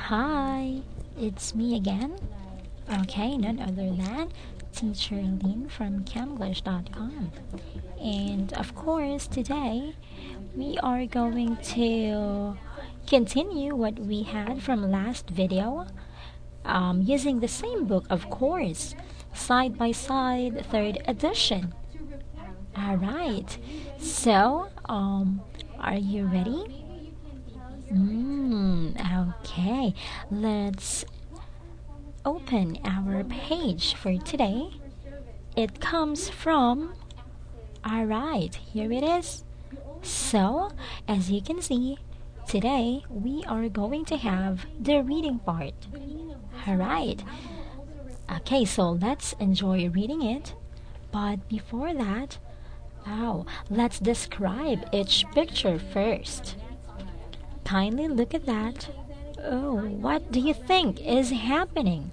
Hi, it's me again. Okay, none other than Teacher Lynn from Camglish.com. And of course, today we are going to continue what we had from last video using the same book, of course, Side by Side, third edition. Alright, so, are you ready? Okay, let's open our page for today. It comes from, alright, here it is. So, as you can see, today we are going to have the reading part. Alright, okay, so let's enjoy reading it. But before that, let's describe each picture first. Kindly look at that. Oh, what do you think is happening?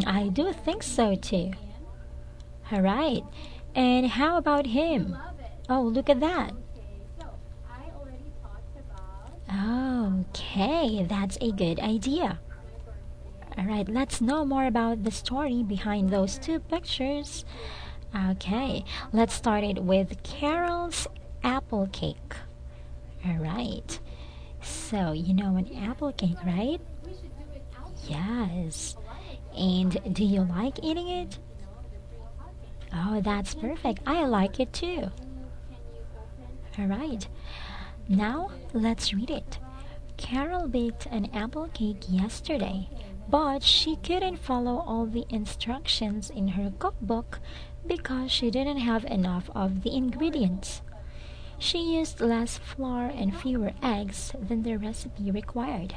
I do think so too. Alright, and how about him? Oh, look at that. Okay, that's a good idea. Alright, let's know more about the story behind those two pictures. Okay, let's start it with Carol's apple cake. Alright, so you know an apple cake, right? Yes. And do you like eating it? Oh, that's perfect. I like it too. Alright, now let's read it. Carol baked an apple cake yesterday, but she couldn't follow all the instructions in her cookbook because she didn't have enough of the ingredients. She used less flour and fewer eggs than the recipe required.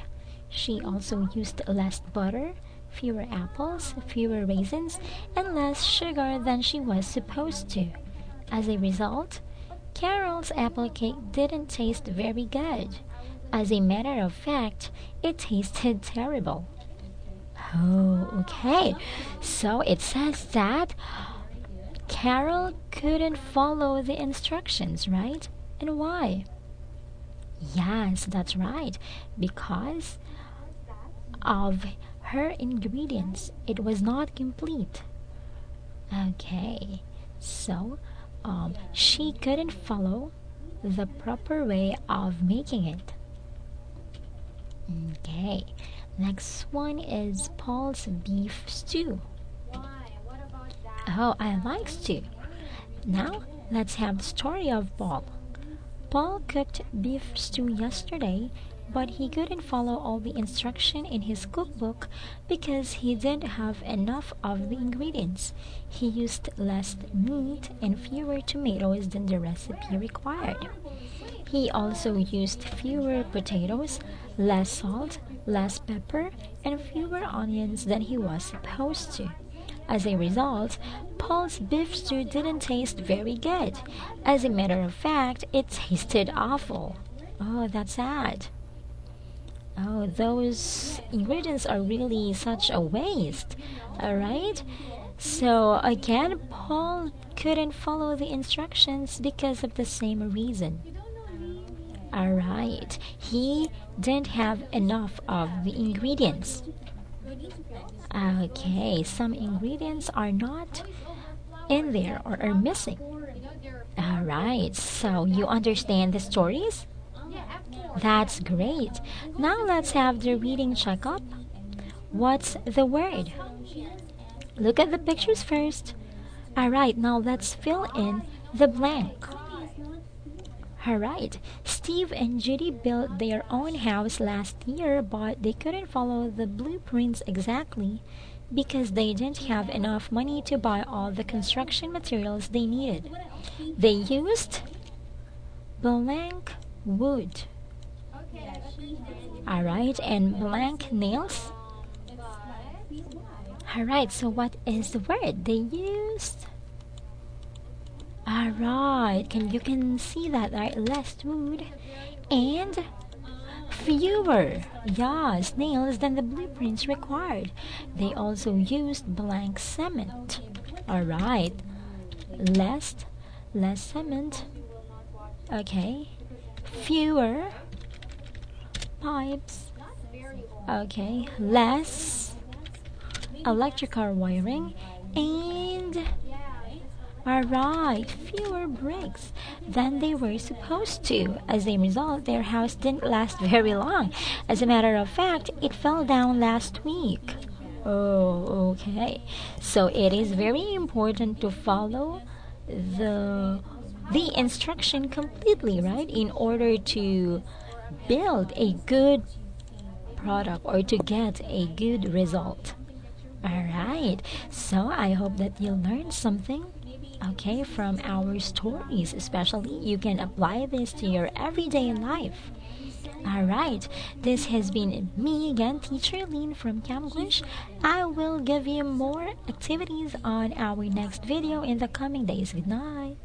She also used less butter, fewer apples, fewer raisins, and less sugar than she was supposed to. As a result, Carol's apple cake didn't taste very good. As a matter of fact, it tasted terrible. Oh, okay. So it says that Carol couldn't follow the instructions, right? And why? Yes, that's right. Because of her ingredients, it was not complete. Okay, so she couldn't follow the proper way of making it. Okay, next one is Paul's beef stew. Oh, I like stew. Now, let's have the story of Paul. Paul cooked beef stew yesterday, but he couldn't follow all the instruction in his cookbook because he didn't have enough of the ingredients. He used less meat and fewer tomatoes than the recipe required. He also used fewer potatoes, less salt, less pepper, and fewer onions than he was supposed to. As a result, Paul's beef stew didn't taste very good. As a matter of fact, it tasted awful. Oh, that's sad. Oh, those ingredients are really such a waste. Alright? So, again, Paul couldn't follow the instructions because of the same reason. Alright, he didn't have enough of the ingredients. Okay, some ingredients are not in there or are missing. Alright, so you understand the stories? That's great. Now let's have the reading checkup. What's the word? Look at the pictures first. Alright, now let's fill in the blank. Alright, Steve and Judy built their own house last year, but they couldn't follow the blueprints exactly because they didn't have enough money to buy all the construction materials they needed. They used blank wood. Alright, and blank nails. Alright, so what is the word they used? Alright, you can see that, right? Less wood and fewer, nails than the blueprints required. They also used blank cement. Alright, less cement. Okay, fewer pipes. Okay, less electrical wiring, and alright, fewer bricks than they were supposed to. As a result, their house didn't last very long. As a matter of fact, it fell down last week. Oh, okay. So it is very important to follow the the instruction completely, right? In order to build a good product or to get a good result. Alright, so I hope that you learned something, okay, from our stories. Especially, you can apply this to your everyday life. Alright, this has been me again, Teacher Lean from Camglish. I will give you more activities on our next video in the coming days. Good night.